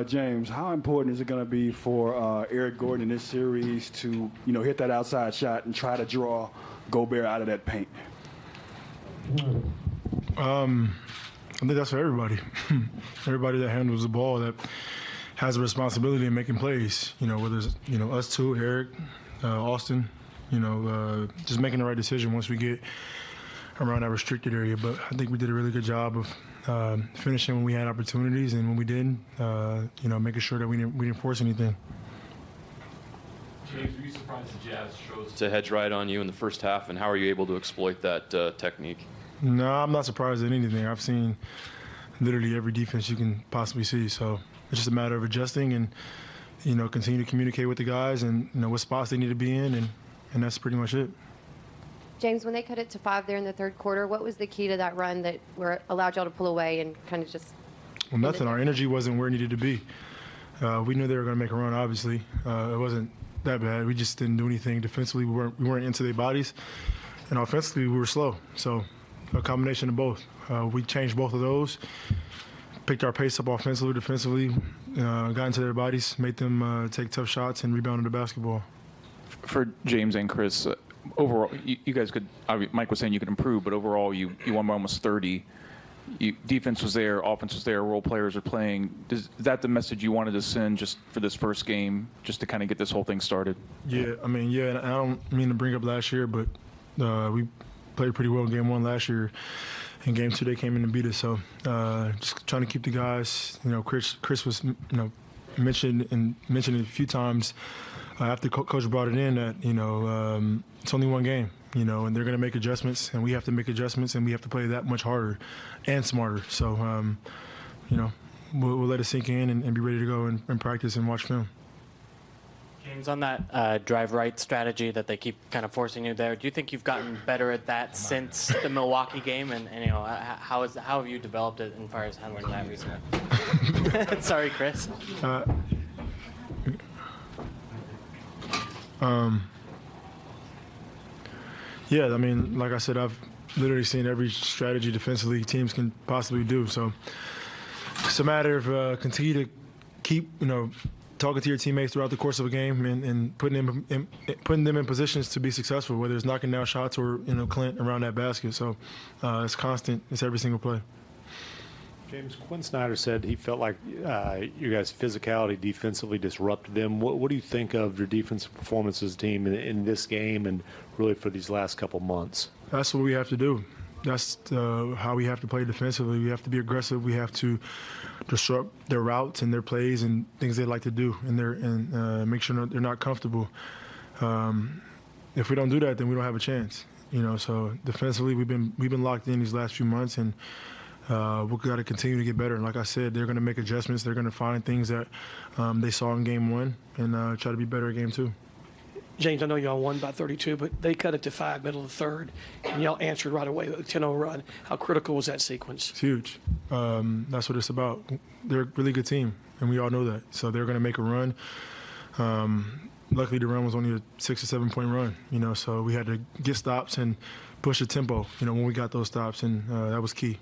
James, how important is it going to be for Eric Gordon in this series to, hit that outside shot and try to draw Gobert out of that paint? I think that's for everybody. Everybody that handles the ball that has a responsibility in making plays. Whether it's us two, Eric, Austin. Just making the right decision once we get around that restricted area. But I think we did a really good job of finishing when we had opportunities, and when we didn't, making sure that we didn't force anything. James, were you surprised the Jazz chose to hedge right on you in the first half, and how are you able to exploit that technique? No, I'm not surprised at anything. I've seen literally every defense you can possibly see. So it's just a matter of adjusting and, continue to communicate with the guys and, what spots they need to be in, and that's pretty much it. James, when they cut it to 5 there in the third quarter, what was the key to that run that allowed y'all to pull away and kind of just... Well, nothing. Our energy wasn't where it needed to be. We knew they were going to make a run, obviously. It wasn't that bad. We just didn't do anything defensively. We weren't into their bodies. And offensively, we were slow. So a combination of both. We changed both of those, picked our pace up offensively, defensively, got into their bodies, made them take tough shots, and rebounded the basketball. For James and Chris, overall, you guys could, Mike was saying you could improve, but overall you won by almost 30. Defense was there, offense was there, role players are playing. Is that the message you wanted to send just for this first game, just to kind of get this whole thing started? Yeah, and I don't mean to bring up last year, but we played pretty well in game 1 last year. In game 2, they came in and beat us. So just trying to keep the guys, Chris was, mentioned it a few times after Coach brought it in that, it's only one game, and they're going to make adjustments, and we have to make adjustments, and we have to play that much harder and smarter. So, we'll let it sink in and be ready to go and practice and watch film. James, on that drive right strategy that they keep kind of forcing you there, do you think you've gotten better at that since the Milwaukee game? And how have you developed it as far as handling that recently? Sorry, Chris. Yeah, like I said, I've literally seen every strategy defensively teams can possibly do. So it's a matter of continue to keep, talking to your teammates throughout the course of a game and putting them in positions to be successful, whether it's knocking down shots or, Clint around that basket. So it's constant. It's every single play. James, Quinn Snyder said he felt like your guys' physicality defensively disrupted them. What do you think of your defensive performance as a team in this game and really for these last couple months? That's what we have to do. That's how we have to play defensively. We have to be aggressive. We have to disrupt their routes and their plays and things they like to do, and make sure they're not comfortable. If we don't do that, then we don't have a chance. So defensively, we've been locked in these last few months, and we've got to continue to get better. And like I said, they're going to make adjustments. They're going to find things that they saw in game 1 and try to be better at game 2. James, I know y'all won by 32, but they cut it to 5 middle of the third, and y'all answered right away with a 10-0 run. How critical was that sequence? It's huge. That's what it's about. They're a really good team, and we all know that. So they're going to make a run. Luckily, the run was only a 6 or 7 point run, so we had to get stops and push the tempo, when we got those stops, and that was key.